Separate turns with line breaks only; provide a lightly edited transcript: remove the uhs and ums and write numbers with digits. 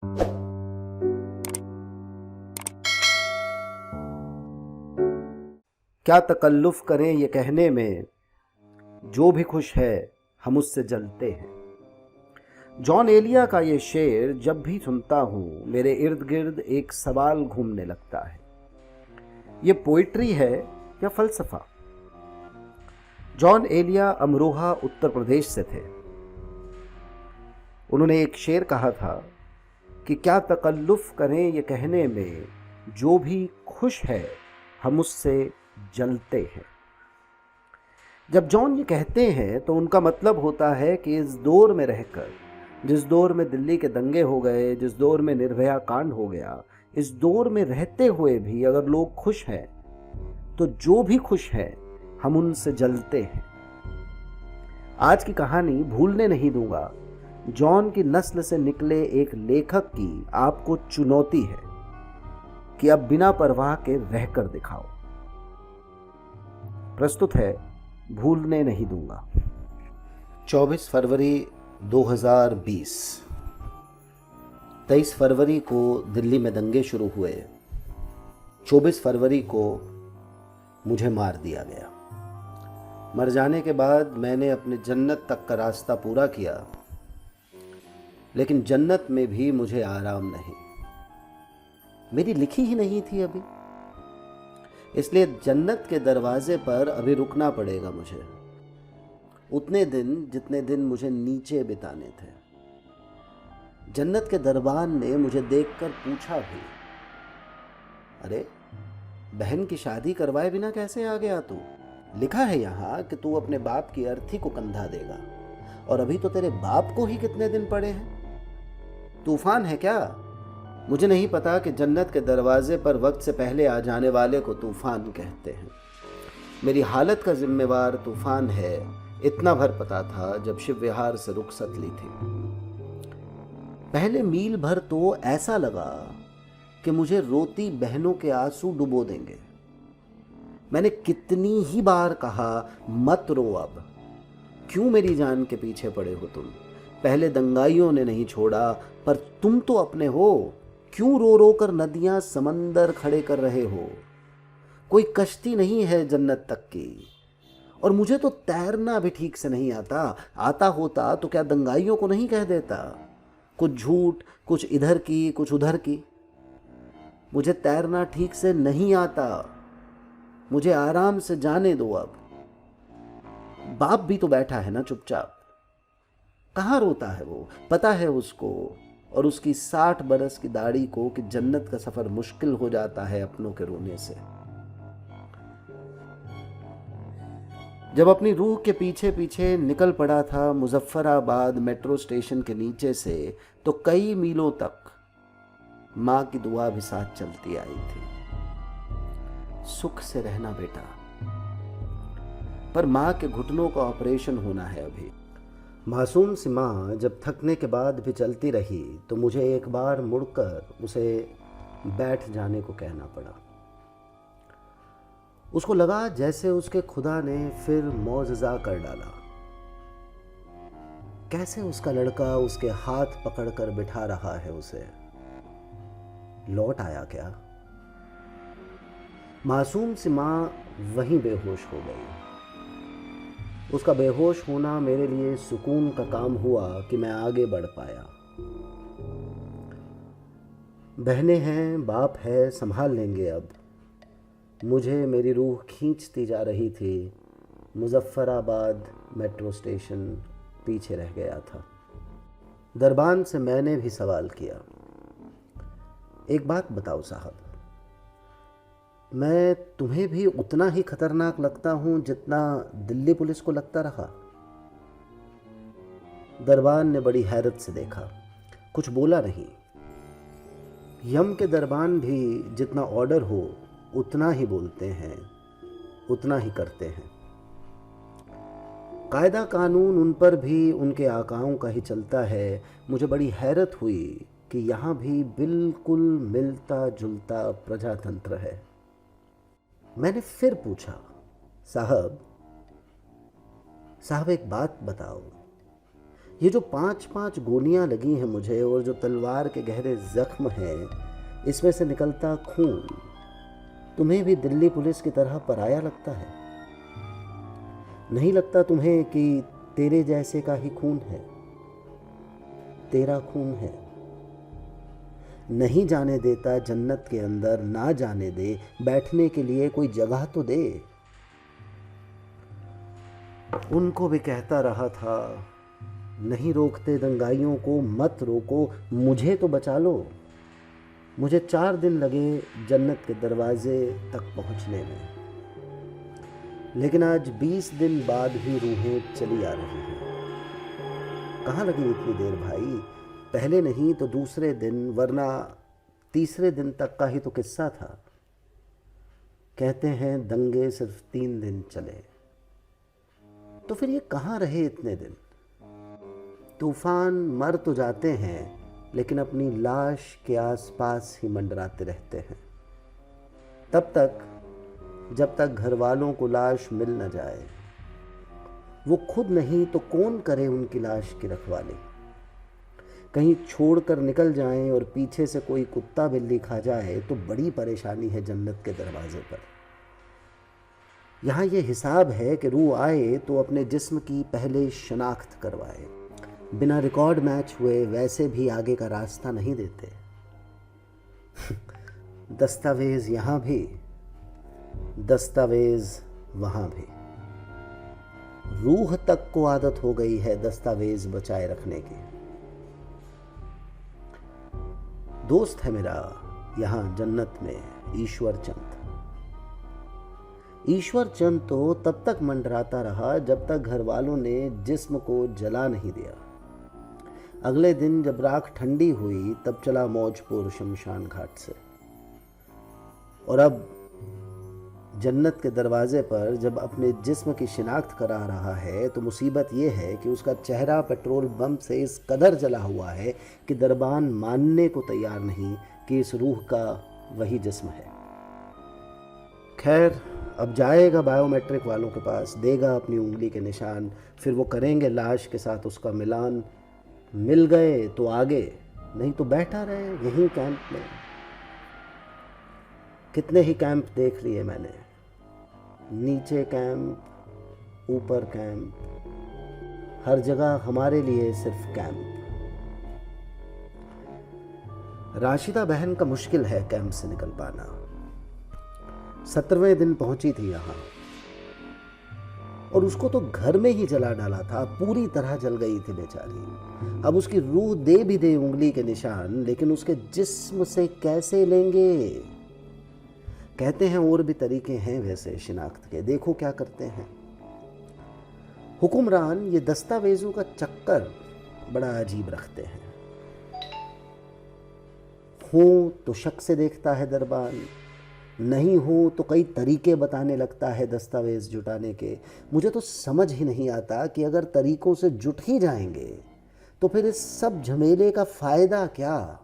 क्या तकल्लुफ़ करें ये कहने में, जो भी खुश है हम उससे जलते हैं। जॉन एलिया का ये शेर जब भी सुनता हूँ मेरे इर्द गिर्द एक सवाल घूमने लगता है, ये पोइट्री है या फ़लसफ़ा। जॉन एलिया अमरोहा उत्तर प्रदेश से थे। उन्होंने एक शेर कहा था कि क्या तकल्लुफ़ करें ये कहने में, जो भी खुश है हम उससे जलते हैं। जब जॉन ये कहते हैं तो उनका मतलब होता है कि इस दौर में रहकर, जिस दौर में दिल्ली के दंगे हो गए, जिस दौर में निर्भया कांड हो गया, इस दौर में रहते हुए भी अगर लोग खुश हैं तो जो भी खुश है हम उनसे जलते हैं। आज की कहानी भूलने नहीं दूंगा। जॉन की नस्ल से निकले एक लेखक की आपको चुनौती है कि अब बिना परवाह के रहकर दिखाओ। प्रस्तुत है भूलने नहीं दूंगा। 24 फरवरी 2020। 23 फरवरी को दिल्ली में दंगे शुरू हुए। 24 फरवरी को मुझे मार दिया गया। मर जाने के बाद मैंने अपने जन्नत तक का रास्ता पूरा किया, लेकिन जन्नत में भी मुझे आराम नहीं। मेरी लिखी ही नहीं थी अभी, इसलिए जन्नत के दरवाजे पर अभी रुकना पड़ेगा मुझे, उतने दिन जितने दिन मुझे नीचे बिताने थे। जन्नत के दरबान ने मुझे देखकर पूछा भी, अरे बहन की शादी करवाए बिना कैसे आ गया तू? लिखा है यहाँ कि तू अपने बाप की अर्थी को कंधा देगा, और अभी तो तेरे बाप को ही कितने दिन पड़े हैं। तूफान है क्या? मुझे नहीं पता कि जन्नत के दरवाजे पर वक्त से पहले आ जाने वाले को तूफान कहते हैं। मेरी हालत का जिम्मेवार तूफान है, इतना भर पता था जब शिव विहार से रुखसत ली थी। पहले मील भर तो ऐसा लगा कि मुझे रोती बहनों के आंसू डुबो देंगे। मैंने कितनी ही बार कहा, मत रो अब, क्यों मेरी जान के पीछे पड़े हो तुम? पहले दंगाइयों ने नहीं छोड़ा, पर तुम तो अपने हो। क्यों रो रो कर नदियां समंदर खड़े कर रहे हो? कोई कश्ती नहीं है जन्नत तक की, और मुझे तो तैरना भी ठीक से नहीं आता। आता होता तो क्या दंगाइयों को नहीं कह देता? कुछ झूठ, कुछ इधर की, कुछ उधर की। मुझे तैरना ठीक से नहीं आता, मुझे आराम से जाने दो अब। बाप भी तो बैठा है ना चुपचाप, कहाँ रोता है वो? पता है उसको और उसकी 60 बरस की दाढ़ी को कि जन्नत का सफर मुश्किल हो जाता है अपनों के रोने से। जब अपनी रूह के पीछे पीछे निकल पड़ा था मुजफ्फराबाद मेट्रो स्टेशन के नीचे से, तो कई मीलों तक माँ की दुआ भी साथ चलती आई थी, सुख से रहना बेटा। पर माँ के घुटनों का ऑपरेशन होना है अभी। मासूम सी माँ जब थकने के बाद भी चलती रही तो मुझे एक बार मुड़कर उसे बैठ जाने को कहना पड़ा। उसको लगा जैसे उसके खुदा ने फिर मौजज़ा कर डाला। कैसे उसका लड़का उसके हाथ पकड़कर बिठा रहा है उसे। लौट आया क्या? मासूम सी माँ वहीं बेहोश हो गई। उसका बेहोश होना मेरे लिए सुकून का काम हुआ कि मैं आगे बढ़ पाया। बहनें हैं, बाप है, संभाल लेंगे अब। मुझे मेरी रूह खींचती जा रही थी। मुजफ्फराबाद मेट्रो स्टेशन पीछे रह गया था। दरबान से मैंने भी सवाल किया, एक बात बताओ साहब, मैं तुम्हें भी उतना ही खतरनाक लगता हूं जितना दिल्ली पुलिस को लगता रहा? दरबान ने बड़ी हैरत से देखा, कुछ बोला नहीं। यम के दरबान भी जितना ऑर्डर हो उतना ही बोलते हैं, उतना ही करते हैं। कायदा कानून उन पर भी उनके आकाओं का ही चलता है। मुझे बड़ी हैरत हुई कि यहाँ भी बिल्कुल मिलता जुलता प्रजातंत्र है। मैंने फिर पूछा, साहब एक बात बताओ, ये जो 5-5 गोलियां लगी हैं मुझे और जो तलवार के गहरे जख्म हैं, इसमें से निकलता खून तुम्हें भी दिल्ली पुलिस की तरह पराया लगता है? नहीं लगता तुम्हें कि तेरे जैसे का ही खून है, तेरा खून है? नहीं जाने देता जन्नत के अंदर, ना जाने दे, बैठने के लिए कोई जगह तो दे। उनको भी कहता रहा था, नहीं रोकते दंगाइयों को, मत रोको, मुझे तो बचा लो। मुझे 4 दिन लगे जन्नत के दरवाजे तक पहुंचने में, लेकिन आज 20 दिन बाद ही रूहें चली आ रही हैं। कहाँ लगी इतनी देर भाई? पहले नहीं तो दूसरे दिन, वरना तीसरे दिन तक का ही तो किस्सा था। कहते हैं दंगे सिर्फ 3 दिन चले, तो फिर ये कहाँ रहे इतने दिन? तूफान मर तो जाते हैं, लेकिन अपनी लाश के आसपास ही मंडराते रहते हैं, तब तक जब तक घर वालों को लाश मिल न जाए। वो खुद नहीं तो कौन करे उनकी लाश की रखवाली? कहीं छोड़कर निकल जाएं और पीछे से कोई कुत्ता बिल्ली खा जाए तो बड़ी परेशानी है जन्नत के दरवाजे पर। यहाँ ये हिसाब है कि रूह आए तो अपने जिस्म की पहले शनाख्त करवाए। बिना रिकॉर्ड मैच हुए वैसे भी आगे का रास्ता नहीं देते। दस्तावेज यहाँ भी, दस्तावेज वहाँ भी। रूह तक को आदत हो गई है दस्तावेज बचाए रखने की। दोस्त है मेरा यहाँ जन्नत में, ईश्वर चंद। ईश्वर चंद तो तब तक मंडराता रहा जब तक घर वालों ने जिस्म को जला नहीं दिया। अगले दिन जब राख ठंडी हुई तब चला मौजपुर शमशान घाट से। और अब जन्नत के दरवाजे पर जब अपने जिस्म की शिनाख्त करा रहा है तो मुसीबत यह है कि उसका चेहरा पेट्रोल बम से इस कदर जला हुआ है कि दरबान मानने को तैयार नहीं कि इस रूह का वही जिस्म है। खैर, अब जाएगा बायोमेट्रिक वालों के पास, देगा अपनी उंगली के निशान, फिर वो करेंगे लाश के साथ उसका मिलान। मिल गए तो आगे, नहीं तो बैठा रहे यहीं कैंप में। कितने ही कैंप देख लिए मैंने, नीचे कैंप, ऊपर कैंप, हर जगह हमारे लिए सिर्फ कैंप। राशिदा बहन का मुश्किल है कैंप से निकल पाना। 17वें दिन पहुंची थी यहां और उसको तो घर में ही जला डाला था, पूरी तरह जल गई थी बेचारी। अब उसकी रूह दे भी दे उंगली के निशान, लेकिन उसके जिस्म से कैसे लेंगे? कहते हैं और भी तरीके हैं वैसे शिनाख्त के, देखो क्या करते हैं हुक्मरान। ये दस्तावेजों का चक्कर बड़ा अजीब रखते हैं। हो तो शक से देखता है दरबान, नहीं हो तो कई तरीके बताने लगता है दस्तावेज जुटाने के। मुझे तो समझ ही नहीं आता कि अगर तरीकों से जुट ही जाएंगे तो फिर इस सब झमेले का फ़ायदा क्या?